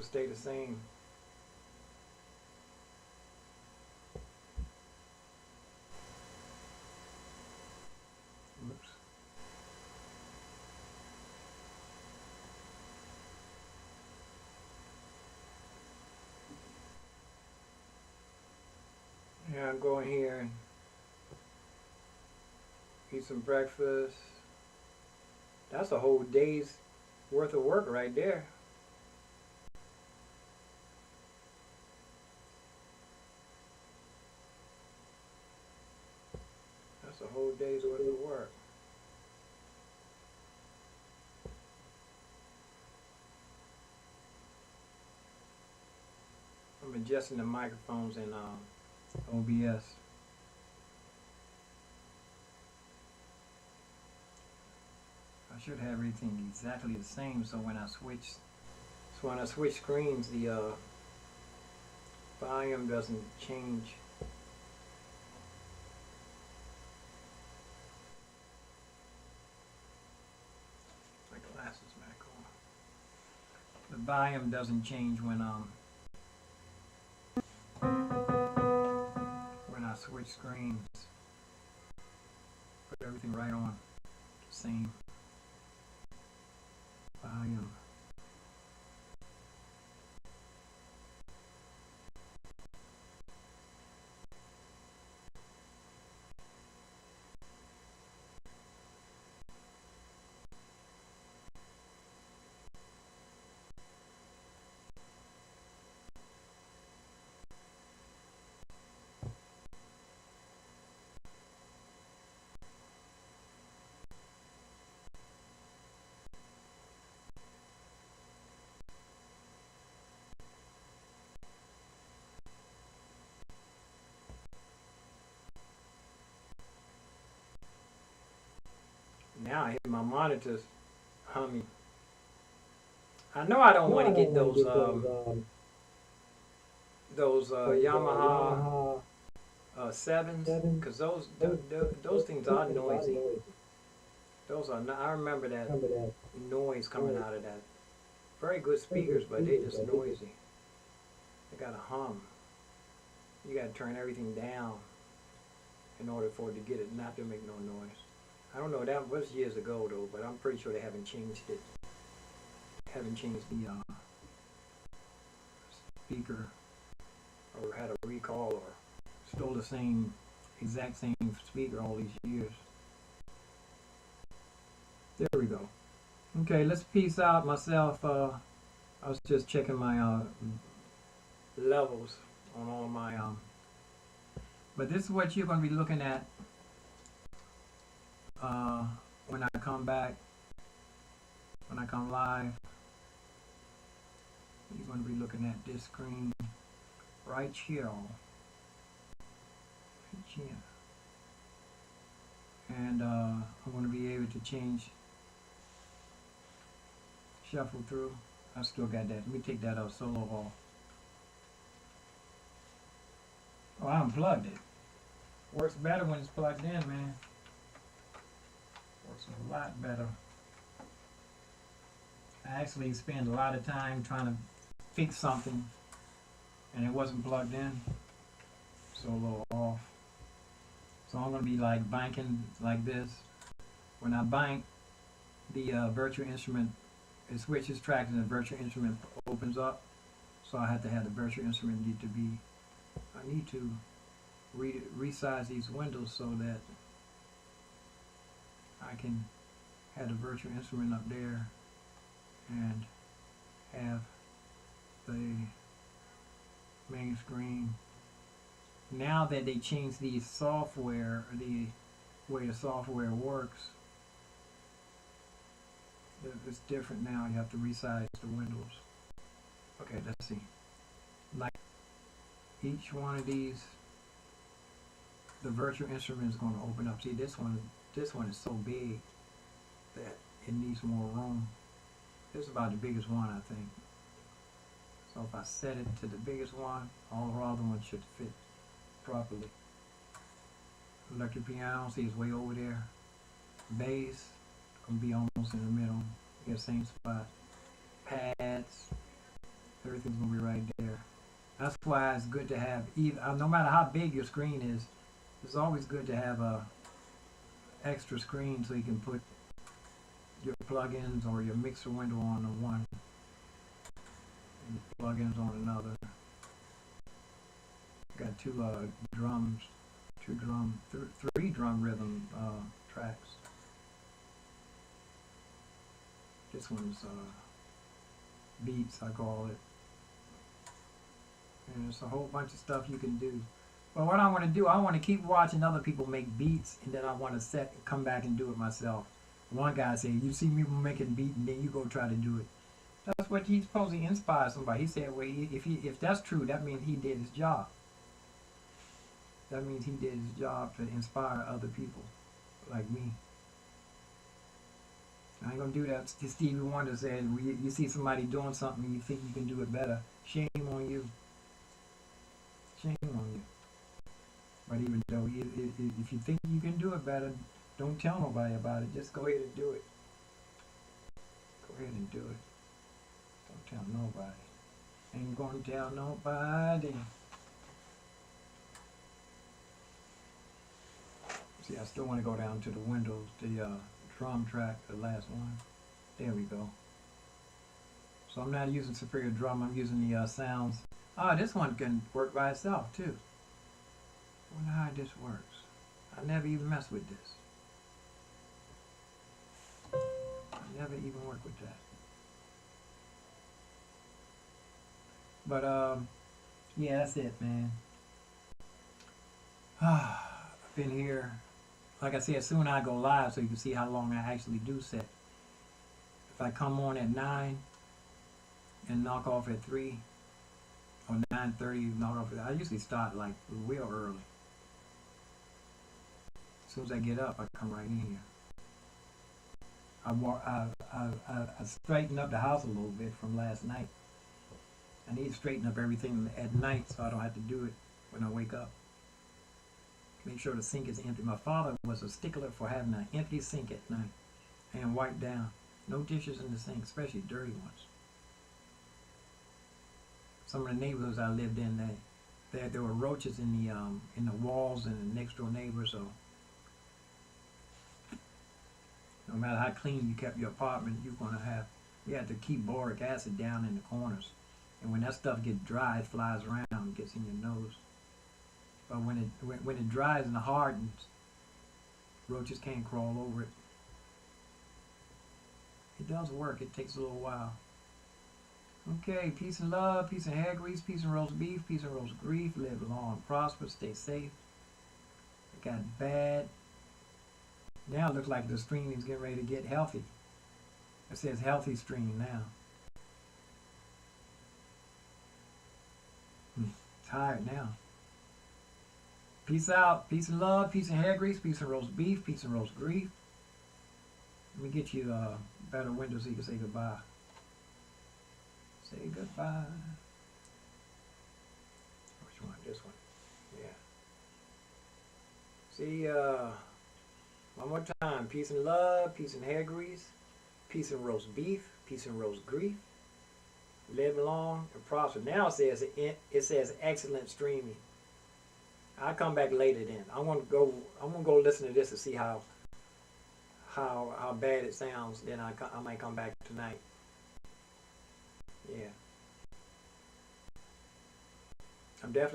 stay the same. Oops. Yeah, I'm going here and eat some breakfast. That's a whole day's worth of work right there. That's a whole day's worth of work. I'm adjusting the microphones in OBS. I should have everything exactly the same, so when I switch screens, the volume doesn't change. My glasses back on. The volume doesn't change when I switch screens. Put everything right on the same volume. Now I hear my monitors humming. I know I don't want to get those Yamaha sevens, because those things are noisy. Those are not, I remember that noise coming out of that. Very good speakers, but they just noisy. They got a hum. You got to turn everything down in order for it to get it not to make no noise. I don't know, that was years ago though, but I'm pretty sure they haven't changed it. Haven't changed the speaker, or had a recall, or stole the exact same speaker all these years. There we go. Okay, let's peace out myself. I was just checking my levels on all my but this is what you're going to be looking at when I come back, when I come live. You're going to be looking at this screen right here, right here. And I'm going to be able to shuffle through. I still got that. Let me take that out, solo off. Oh, I unplugged it. Works better when it's plugged in, man. Works a lot better. I actually spent a lot of time trying to fix something, and it wasn't plugged in. Solo off. So I'm going to be like banking like this. When I bank, the virtual instrument, it switches tracks and the virtual instrument opens up. So I have to have the virtual instrument I need to resize these windows so that I can have the virtual instrument up there and have the main screen. Now that they changed the software, the way the software works, it's different now. You have to resize the windows. Okay, let's see. Like each one of these, the virtual instrument is going to open up. See, this one is so big that it needs more room. This is about the biggest one, I think. So if I set it to the biggest one, all the other ones should fit properly. Electric piano, see, it's way over there. Bass, gonna be almost in the middle. Yeah, same spot. Pads, Everything's gonna be right there. That's why it's good to have either, no matter how big your screen is, it's always good to have a extra screen so you can put your plugins or your mixer window on the one and plugins on another. Got three drum rhythm tracks. This one's beats, I call it. And there's a whole bunch of stuff you can do. But what I want to do, I want to keep watching other people make beats, and then I want to come back and do it myself. One guy said, "You see me making a beat, and then you go try to do it." That's what he's supposed to inspire somebody. He said, "Well, if that's true, that means he did his job. That means he did his job to inspire other people, like me." I ain't gonna do that. Stevie Wonder said, "You see somebody doing something, and you think you can do it better. Shame on you. Shame on you." But even though if you think you can do it better, don't tell nobody about it. Just go ahead and do it. Go ahead and do it. Don't tell nobody. Ain't gonna tell nobody. See, I still want to go down to the windows, the drum track, the last one. There we go. So I'm not using Superior Drum. I'm using the sounds. Ah, this one can work by itself too. I wonder how this works. I never even messed with this. I never even worked with that. But yeah, that's it, man. I've been here. Like I said, soon I go live so you can see how long I actually do set. If I come on at 9 and knock off at 3 or 9:30, knock off. I usually start like real early. As soon as I get up, I come right in here. I straightened up the house a little bit from last night. I need to straighten up everything at night so I don't have to do it when I wake up. Make sure the sink is empty. My father was a stickler for having an empty sink at night and wiped down. No dishes in the sink, especially dirty ones. Some of the neighborhoods I lived in, there were roaches in the walls and the next door neighbors. So no matter how clean you kept your apartment, you had to keep boric acid down in the corners. And when that stuff gets dry, it flies around and gets in your nose. But when it dries and hardens, roaches can't crawl over it. It does work. It takes a little while. Okay, peace and love, peace and hair grease, peace and roast beef, peace and roast grief. Live long and prosper, stay safe. It got bad. Now it looks like the stream is getting ready to get healthy. It says healthy stream now. Tired now. Peace out. Peace and love. Peace and hair grease. Peace and roast beef. Peace and roast grief. Let me get you a better window so you can say goodbye. Say goodbye. Which one? This one. Yeah. See, one more time. Peace and love. Peace and hair grease. Peace and roast beef. Peace and roast grief. Live long and prosper. Now it says excellent streaming. I'll come back later then. I'm gonna go listen to this to see how bad it sounds. Then I might come back tonight. Yeah. I'm definitely